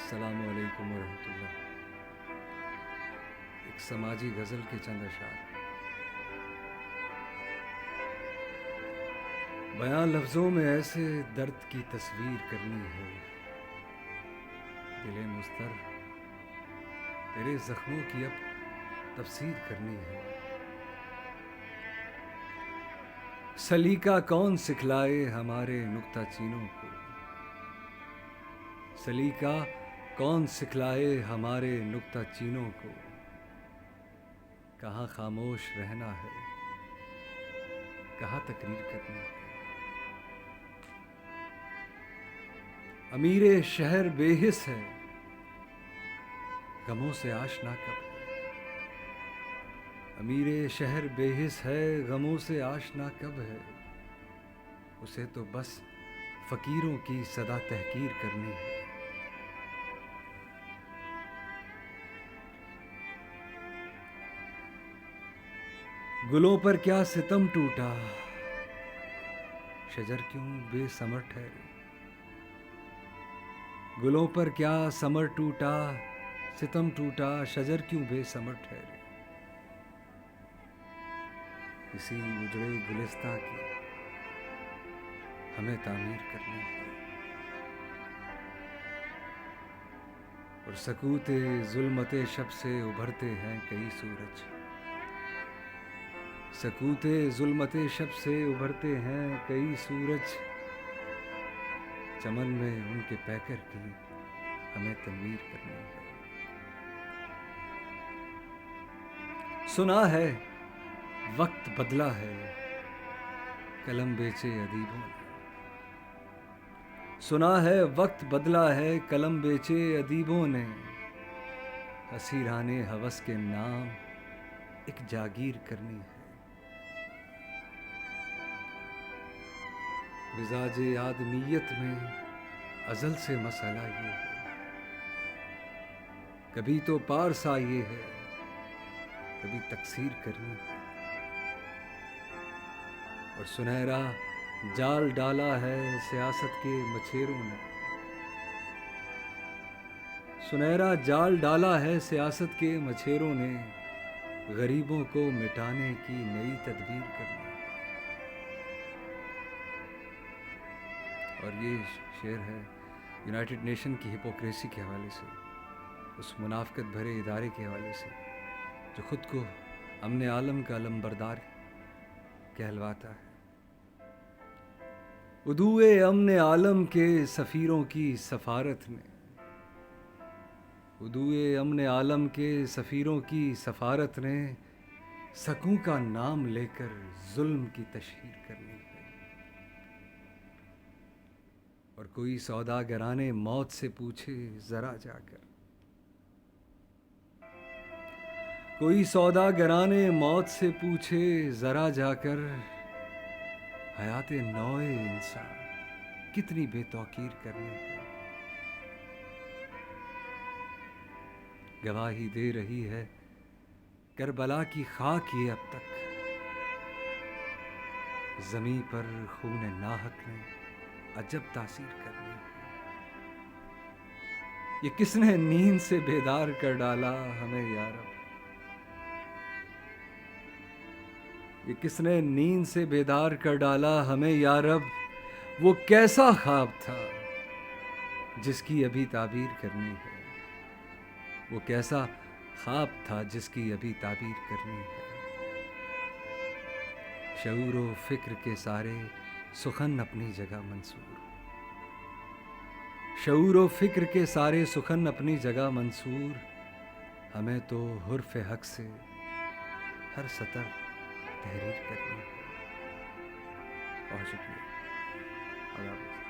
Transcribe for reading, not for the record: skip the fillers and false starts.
السلام علیکم ورحمۃ اللہ۔ ایک سماجی غزل کے چند اشعار۔ بیاں لفظوں میں ایسے درد کی تصویر کرنی ہے، دل مضطر تیرے زخموں کی اب تفسیر کرنی ہے۔ سلیقہ کون سکھلائے ہمارے نکتہ چینوں کو، سلیقہ کون سکھلائے ہمارے نکتہ چینوں کو، کہاں خاموش رہنا ہے، کہاں تقریر کرنی ہے۔ امیر شہر بے حس ہے، غموں سے آشنا کب ہے۔ امیر شہر بے حس ہے، غموں سے آشنا کب ہے۔ اسے تو بس فقیروں کی صدا تحقیر کرنی ہے۔ گلوں پر کیا ستم ٹوٹا، شجر کیوں بے ثمر ٹھہرے۔ گلوں پر کیا ثمر ٹوٹا، ستم ٹوٹا، شجر کیوں بے ثمر ٹھہرے۔ اسی اجڑے گلستاں کی ہمیں تعمیر کرنی ہے، اور سکوت ظلمت شب سے ابھرتے ہیں کئی سورج۔ سکوت ظلمت شب سے ابھرتے ہیں کئی سورج، چمن میں ان کے پیکر کی ہمیں تنویر کرنی ہے۔ سنا ہے وقت بدلا ہے، قلم بیچے ادیبوں نے۔ سنا ہے وقت بدلا ہے، قلم بیچے ادیبوں نے۔ اسیران ہوس کے نام ایک جاگیر کرنی ہے۔ مزاج آدمیت میں ازل سے مسئلہ یہ ہے، کبھی تو پارسا یہ ہے، کبھی تقصیر کرنی ہے۔ اور سنہرا جال ڈالا ہے سیاست کے مچھیروں نے۔ سنہرا جال ڈالا ہے سیاست کے مچھیروں نے، غریبوں کو مٹانے کی نئی تدبیر کرنی ہے۔ اور یہ شعر ہے یونائٹڈ نیشن کی ہپوکریسی کے حوالے سے، اس منافقت بھرے ادارے کے حوالے سے جو خود کو امن عالم کا علمبردار کہلواتا ہے۔ ادوئے امن عالم کے سفیروں کی سفارت نے، ادوئے امن عالم کے سفیروں کی سفارت نے، سکوں کا نام لے کر ظلم کی تشہیر کرنی ہے۔ اور کوئی سوداگران موت سے پوچھے ذرا جا کر، کوئی سوداگران موت سے پوچھے ذرا جا کر، حیات نوع انسان کتنی بے توقیر کرنی ہے۔ گواہی دے رہی ہے کربلا کی خاک یہ اب تک، زمیں پر خون ناحق نے عجب تاثیر کرنی ہے۔ یہ کس نے نیند سے بیدار کر ڈالا ہمیں یا رب، یہ کس نے نیند سے بیدار کر ڈالا ہمیں یا رب۔ وہ کیسا خواب تھا جس کی ابھی تعبیر کرنی ہے، وہ کیسا خواب تھا جس کی ابھی تعبیر کرنی ہے۔ شعور و فکر کے سارے سخن اپنی جگہ منصور، شعور و فکر کے سارے سخن اپنی جگہ منصور، ہمیں تو حرف حق سے ہر سطر تحریر کرنی ہے۔ بہت شکریہ۔ اللہ حافظ۔